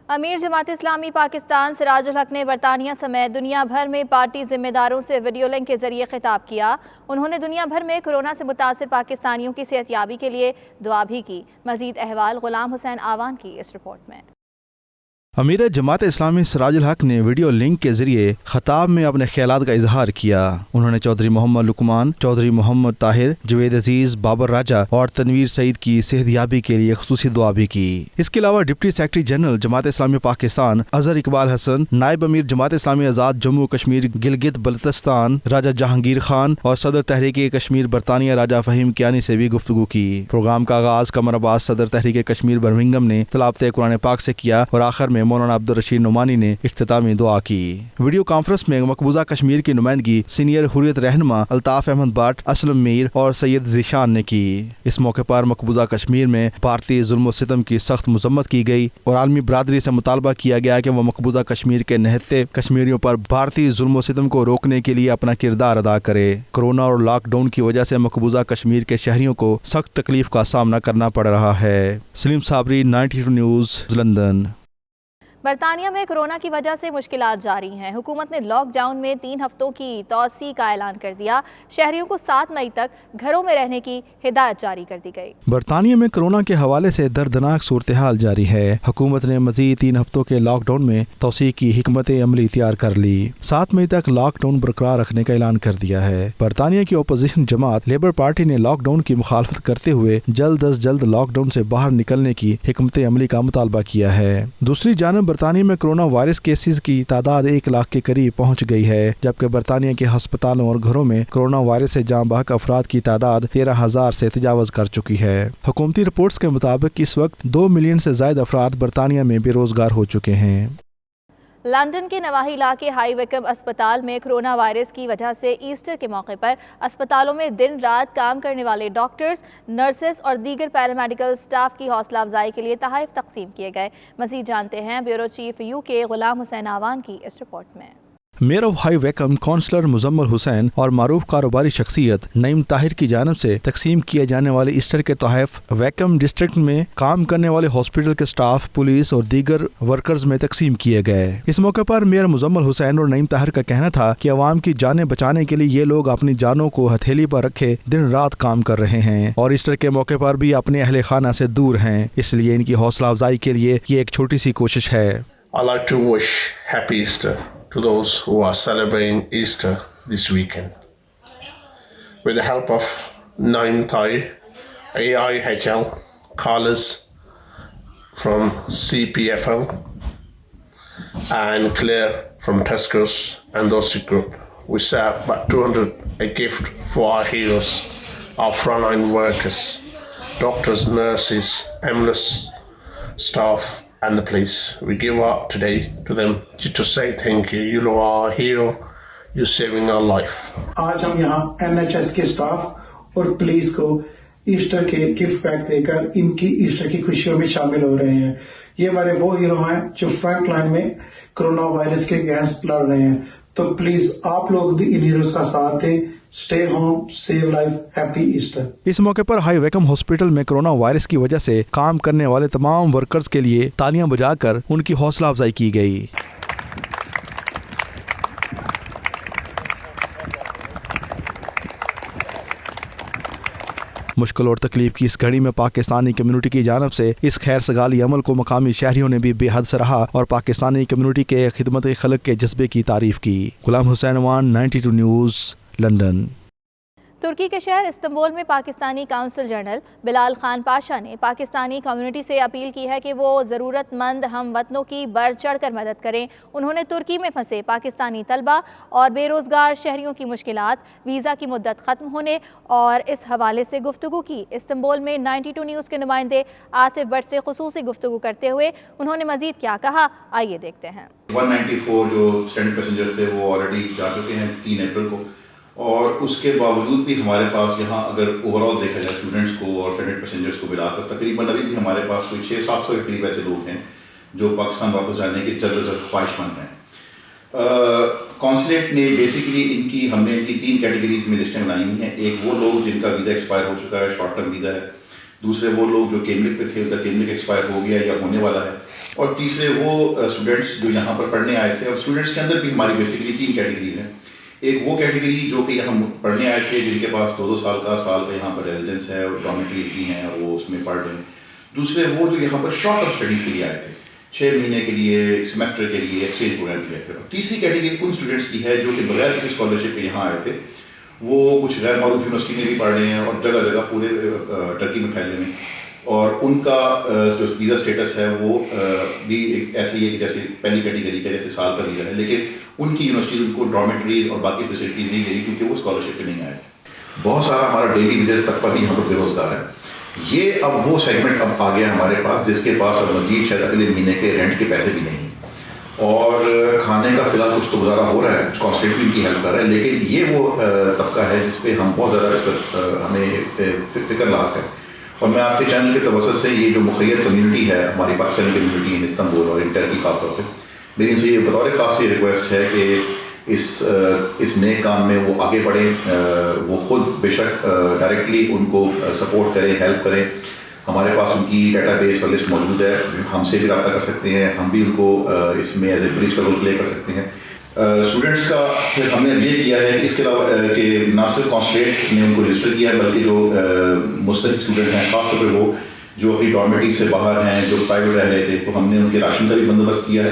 امیر جماعت اسلامی پاکستان سراج الحق نے برطانیہ سمیت دنیا بھر میں پارٹی ذمہ داروں سے ویڈیو لنک کے ذریعے خطاب کیا۔ انہوں نے دنیا بھر میں کورونا سے متاثر پاکستانیوں کی صحت یابی کے لیے دعا بھی کی۔ مزید احوال غلام حسین آوان کی اس رپورٹ میں۔ امیر جماعت اسلامی سراج الحق نے ویڈیو لنک کے ذریعے خطاب میں اپنے خیالات کا اظہار کیا۔ انہوں نے چودھری محمد لقمان، چودھری محمد طاہر، جوید عزیز، بابر راجہ اور تنویر سعید کی صحت یابی کے لیے خصوصی دعا بھی کی۔ اس کے علاوہ deputy secretary general Jamaat Islami Pakistan Azhar Iqbal حسن، نائب امیر جماعت اسلامی آزاد جموں کشمیر گلگت بلتستان راجہ جہانگیر خان اور صدر تحریک کشمیر برطانیہ راجہ فہیم کیانی سے بھی گفتگو کی۔ پروگرام کا آغاز قمر عباس صدر تحریک کشمیر برمنگھم نے تلاوت قرآن پاک سے کیا اور آخر میں مولانا عبدالرشید نعمانی نے اختتامی دعا کی۔ ویڈیو کانفرنس میں مقبوضہ کشمیر کی نمائندگی سینئر حریت رہنما الطاف احمد بٹ، اسلم میر اور سید ذیشان نے کی۔ اس موقع پر مقبوضہ کشمیر میں بھارتی ظلم و ستم کی سخت مذمت کی گئی اور عالمی برادری سے مطالبہ کیا گیا کہ وہ مقبوضہ کشمیر کے نہتے کشمیریوں پر بھارتی ظلم و ستم کو روکنے کے لیے اپنا کردار ادا کرے۔ کورونا اور لاک ڈاؤن کی وجہ سے مقبوضہ کشمیر کے شہریوں کو سخت تکلیف کا سامنا کرنا پڑ رہا ہے۔ سلیم صابری، 92 نیوز، لندن۔ برطانیہ میں کورونا کی وجہ سے مشکلات جاری ہیں۔ حکومت نے لاک ڈاؤن میں 3 ہفتوں کی توسیع کا اعلان کر دیا۔ شہریوں کو 7 مئی تک گھروں میں رہنے کی ہدایت جاری کر دی گئی۔ برطانیہ میں کورونا کے حوالے سے دردناک صورتحال جاری ہے۔ حکومت نے مزید 3 ہفتوں کے لاک ڈاؤن میں توسیع کی حکمت عملی تیار کر لی۔ 7 مئی تک لاک ڈاؤن برقرار رکھنے کا اعلان کر دیا ہے۔ برطانیہ کی اپوزیشن جماعت لیبر پارٹی نے لاک ڈاؤن کی مخالفت کرتے ہوئے جلد از جلد لاک ڈاؤن سے باہر نکلنے کی حکمت عملی کا مطالبہ کیا ہے۔ دوسری جانب برطانیہ میں کورونا وائرس کیسز کی تعداد 1 لاکھ کے قریب پہنچ گئی ہے، جبکہ برطانیہ کے ہسپتالوں اور گھروں میں کورونا وائرس سے جاں بحق افراد کی تعداد 13,000 سے تجاوز کر چکی ہے۔ حکومتی رپورٹس کے مطابق اس وقت 2 ملین سے زائد افراد برطانیہ میں بے روزگار ہو چکے ہیں۔ لندن کے نواحی علاقے ہائی ویکم اسپتال میں کورونا وائرس کی وجہ سے ایسٹر کے موقع پر اسپتالوں میں دن رات کام کرنے والے ڈاکٹرز، نرسز اور دیگر پیرامیڈیکل سٹاف کی حوصلہ افزائی کے لیے تحائف تقسیم کیے گئے۔ مزید جانتے ہیں bureau chief UK Ghulam Hussain Awan کی اس رپورٹ میں۔ Mayor of High Wycombe councillor Muzammil Hussain اور معروف کاروباری شخصیت نعیم طاہر کی جانب سے تقسیم کیے جانے والے ایسٹر کے تحائف ویکم ڈسٹرکٹ میں کام کرنے والے ہاسپٹل کے سٹاف، پولیس اور دیگر ورکرز میں تقسیم کیے گئے۔ اس موقع پر میئر مزمل حسین اور نعیم طاہر کا کہنا تھا کہ عوام کی جانیں بچانے کے لیے یہ لوگ اپنی جانوں کو ہتھیلی پر رکھے دن رات کام کر رہے ہیں اور ایسٹر کے موقع پر بھی اپنے اہل خانہ سے دور ہیں، اس لیے ان کی حوصلہ افزائی کے لیے یہ ایک چھوٹی سی کوشش ہے۔ I'd like to wish happy Easter to those who are celebrating Easter this weekend. With the help of Naim Tahir, AIHL, Carlos from CPFL, and Claire from Tesco's and Dorsey Group, we set up about 200 a gift for our heroes, our frontline workers, doctors, nurses, ambulance staff, and the police. We give up today to them to say thank you. You are our hero. You're saving our life. آج ہم یہاں NHS کے staff اور police کو Easter کے gift pack دے کر ان کی Easter کی خوشیوں میں شامل ہو رہے ہیں۔ یہ ہمارے وہ ہیرو ہیں جو فرنٹ لائن میں کرونا وائرس کے اگینسٹ لڑ رہے ہیں، تو پلیز آپ لوگ بھی ان ہیروز کا ساتھ دیں۔ Stay home, save life, happy Easter. اس موقع پر ہائی ویکم ہاسپٹل میں کورونا وائرس کی وجہ سے کام کرنے والے تمام ورکرز کے لیے تالیاں بجا کر ان کی حوصلہ افزائی کی گئی۔ مشکل اور تکلیف کی اس گھڑی میں پاکستانی کمیونٹی کی جانب سے اس خیر سگالی عمل کو مقامی شہریوں نے بھی بے حد سراہا اور پاکستانی کمیونٹی کے خدمت خلق کے جذبے کی تعریف کی۔ غلام حسین وان، 92 نیوز، لندن۔ ترکی کے شہر استنبول میں پاکستانی کونسل جنرل بلال خان پاشا نے پاکستانی کمیونٹی سے اپیل کی ہے کہ وہ ضرورت مند ہم وطنوں کی بڑھ چڑھ کر مدد کریں۔ انہوں نے ترکی میں پھنسے پاکستانی طلبہ اور بے روزگار شہریوں کی مشکلات، ویزا کی مدت ختم ہونے اور اس حوالے سے گفتگو کی۔ استنبول میں 92 نیوز کے نمائندے عاطف بٹ سے خصوصی گفتگو کرتے ہوئے انہوں نے مزید کیا کہا، آئیے دیکھتے ہیں۔ 194 جو اسٹینڈرڈ پیسنجرز تھے وہ آلریڈی جا چکے ہیں 3 اپریل کو، اور اس کے باوجود بھی ہمارے پاس یہاں اگر اوور آل دیکھا جائے اسٹوڈنٹس کو اور اسٹینڈرڈ پیسنجرس کو ملا کر تقریباً ابھی بھی ہمارے پاس کوئی 600-700 کے قریب ایسے لوگ ہیں جو پاکستان واپس جانے کے جلد خواہش مند ہیں۔ کونسلیٹ نے بیسکلی ہم نے ان کی 3 کیٹیگریز میں لسٹیں بنائی ہوئی ہیں۔ ایک وہ لوگ جن کا ویزا ایکسپائر ہو چکا ہے، شارٹ ٹرم ویزا ہے۔ دوسرے وہ لوگ جو کیملک پہ تھے، ان کا کیملک ایکسپائر ہو گیا یا ہونے والا ہے۔ اور تیسرے وہ اسٹوڈنٹس جو یہاں پر پڑھنے آئے تھے. اور اسٹوڈنٹس کے اندر بھی ہماری بیسیکلی 3 کیٹیگریز ہیں. ایک وہ کیٹیگری جو کہ یہاں پڑھنے آئے تھے جن کے پاس 2 سال کا یہاں پر ریزیڈنس ہے اور ڈارمیٹریز بھی ہیں اور وہ اس میں پڑھ رہے ہیں. دوسرے وہ جو یہاں پر شارٹ ٹرم اسٹڈیز کے لیے آئے تھے, 6 مہینے کے لیے, ایک سیمسٹر کے لیے ایکسچینج پروگرام کے لیے. اور تیسری کیٹیگری ان اسٹوڈنٹس کی ہے جو کہ بغیر کسی اسکالرشپ کے یہاں آئے تھے. وہ کچھ غیر معروف یونیورسٹی میں بھی پڑھ رہے ہیں اور جگہ جگہ پورے ٹرکی میں پھیلے میں. اور ان کا جو ویزا اسٹیٹس ہے وہ بھی ایک ایسے ہی ہے کہ جیسے پہلی کیٹیگری کا جیسے سال کا ویزا ہے, لیکن ان کی یونیورسٹی ان کو ڈارمیٹریز اور باقی فیسلٹیز نہیں دے رہی کیونکہ وہ اسکالرشپ پہ نہیں آئے. بہت سارا ہمارا ڈیلی ویجز طبقہ بھی یہاں پر بے روزگار ہے. یہ اب وہ سیگمنٹ اب آ گیا ہمارے پاس جس کے پاس اب مزید شاید اگلے مہینے کے رینٹ کے پیسے بھی نہیں, اور کھانے کا فی الحال کچھ تو گزارا ہو رہا ہے, کچھ کانسٹیٹ بھی ان کی ہیلپ کر رہا ہے. لیکن یہ وہ طبقہ ہے جس پہ ہم بہت زیادہ اس پر ہمیں فکر لاحق ہے. اور میں آپ کے چینل کے توسط سے یہ جو مخیر کمیونٹی ہے ہماری پاکستانی کمیونٹی ان استنبول اور ان ٹرکی خاص طور پہ, میری ان سے یہ بطور خاص یہ ریکویسٹ ہے کہ اس نیک کام میں وہ آگے بڑھیں. وہ خود بے شک ڈائریکٹلی ان کو سپورٹ کریں, ہیلپ کریں. ہمارے پاس ان کی ڈیٹا بیس کا لسٹ موجود ہے, ہم سے بھی رابطہ کر سکتے ہیں, ہم بھی ان کو اس میں ایز اے برج کا رول پلے کر سکتے ہیں. اسٹوڈنٹس کا پھر ہم نے یہ کیا ہے کہ اس کے علاوہ کہ نہ صرف کانسلیٹ نے ان کو رجسٹر کیا ہے بلکہ جو مستحق اسٹوڈنٹ ہیں خاص طور پہ وہ جو اپنی ڈارمیٹری سے باہر ہیں, جو پرائیویٹ رہ رہے تھے, تو ہم نے ان کے راشن کا بھی بندوبست کیا ہے.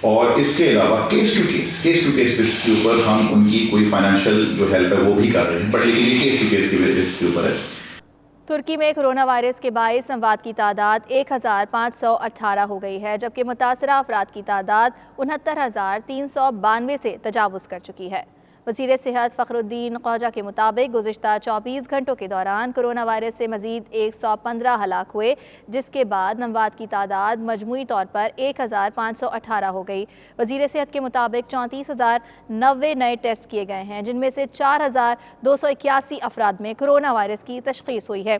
اور اس کے علاوہ کیس ٹو کیس بیس کے اوپر ہم ان کی کوئی فائنینشیل جو ہیلپ ہے وہ بھی کر رہے ہیں, بٹ لیکن یہ کیس ٹو کیس کے بیس کے اوپر ہے. ترکی میں کرونا وائرس کے باعث اموات کی تعداد 1518 ہو گئی ہے, جبکہ متاثرہ افراد کی تعداد 69,392 سے تجاوز کر چکی ہے. وزیر صحت فخر الدین خوجہ کے مطابق گزشتہ 24 گھنٹوں کے دوران کرونا وائرس سے مزید 115 ہلاک ہوئے, جس کے بعد اموات کی تعداد مجموعی طور پر 1518 ہو گئی. وزیر صحت کے مطابق 34,090 نئے ٹیسٹ کیے گئے ہیں, جن میں سے 4,281 افراد میں کرونا وائرس کی تشخیص ہوئی ہے.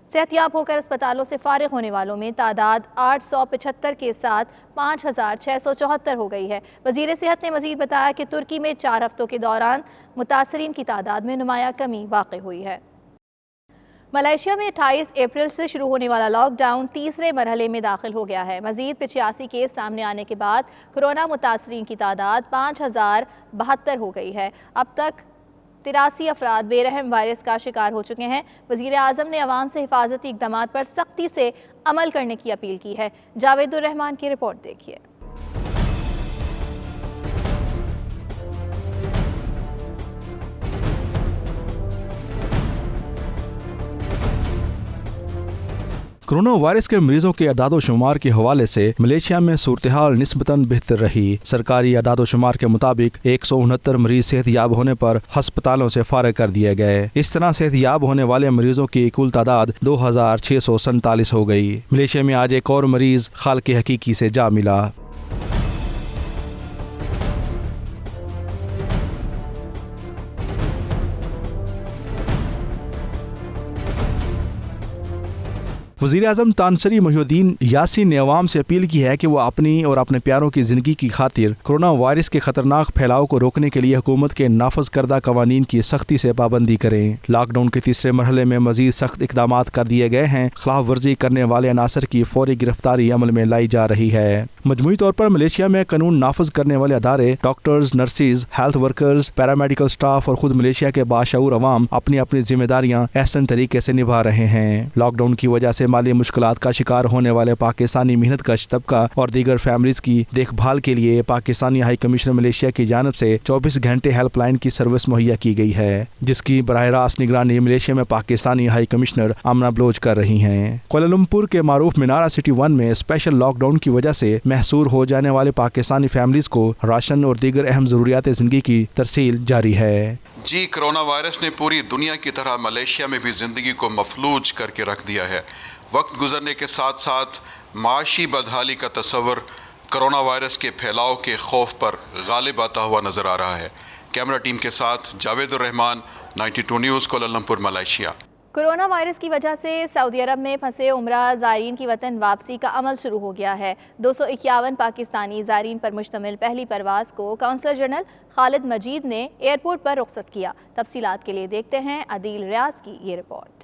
صحت یاب ہو کر اسپتالوں سے فارغ ہونے والوں میں تعداد 875 کے ساتھ 5,674 ہو گئی ہے. وزیر صحت نے مزید بتایا کہ ترکی میں 4 ہفتوں کے دوران متاثرین کی تعداد میں نمایاں کمی واقع ہوئی ہے. ملائیشیا میں 28 اپریل سے شروع ہونے والا لاک ڈاؤن تیسرے مرحلے میں داخل ہو گیا ہے. مزید 85 کیس سامنے آنے کے بعد کورونا متاثرین کی تعداد 5,072 ہو گئی ہے. اب تک 83 افراد بے رحم وائرس کا شکار ہو چکے ہیں. وزیر اعظم نے عوام سے حفاظتی اقدامات پر سختی سے عمل کرنے کی اپیل کی ہے. جاوید الرحمان کی رپورٹ دیکھیے. کرونا وائرس کے مریضوں کے اعداد و شمار کے حوالے سے ملیشیا میں صورتحال نسبتاً بہتر رہی. سرکاری اعداد و شمار کے مطابق 169 مریض صحت یاب ہونے پر ہسپتالوں سے فارغ کر دیے گئے. اس طرح صحت یاب ہونے والے مریضوں کی کل تعداد 2,647 ہو گئی. ملیشیا میں آج ایک اور مریض خالق حقیقی سے جا ملا. وزیر اعظم تانسری محی الدین یاسین نے عوام سے اپیل کی ہے کہ وہ اپنی اور اپنے پیاروں کی زندگی کی خاطر کورونا وائرس کے خطرناک پھیلاؤ کو روکنے کے لیے حکومت کے نافذ کردہ قوانین کی سختی سے پابندی کریں. لاک ڈاؤن کے تیسرے مرحلے میں مزید سخت اقدامات کر دیے گئے ہیں. خلاف ورزی کرنے والے عناصر کی فوری گرفتاری عمل میں لائی جا رہی ہے. مجموعی طور پر ملیشیا میں قانون نافذ کرنے والے ادارے، doctors, nurses, health workers, paramedical staff اور خود ملیشیا کے باشعور عوام اپنی اپنی ذمہ داریاں احسن طریقے سے نبھا رہے ہیں. لاک ڈاؤن کی وجہ سے مالی مشکلات کا شکار ہونے والے پاکستانی محنت کش طبقہ اور دیگر فیملیز کی دیکھ بھال کے لیے پاکستانی ہائی کمشنر ملیشیا کی جانب سے 24 گھنٹے ہیلپ لائن کی سروس مہیا کی گئی ہے، جس کی براہ راست نگرانی ملیشیا میں پاکستانی ہائی کمشنر آمنہ بلوچ کر رہی ہیں. کوالالمپور کے معروف منارہ سٹی 1 میں اسپیشل لاک ڈاؤن کی وجہ سے محصور ہو جانے والے پاکستانی فیملیز کو راشن اور دیگر اہم ضروریات زندگی کی ترسیل جاری ہے. جی، کرونا وائرس نے پوری دنیا کی طرح ملیشیا میں بھی زندگی کو مفلوج کر کے رکھ دیا ہے. وقت گزرنے کے ساتھ ساتھ معاشی بدحالی کا تصور کرونا وائرس کے پھیلاؤ کے خوف پر غالب آتا ہوا نظر آ رہا ہے. کیمرہ ٹیم کے ساتھ جاوید الرحمان، 92 news, Kuala Lumpur, Malaysia. Corona virus کی وجہ سے سعودی عرب میں پھنسے عمرہ زائرین کی وطن واپسی کا عمل شروع ہو گیا ہے. 251 پاکستانی زائرین پر مشتمل پہلی پرواز کو کونسل جنرل خالد مجید نے ایئرپورٹ پر رخصت کیا. تفصیلات کے لیے دیکھتے ہیں عدیل ریاض کی یہ رپورٹ.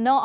9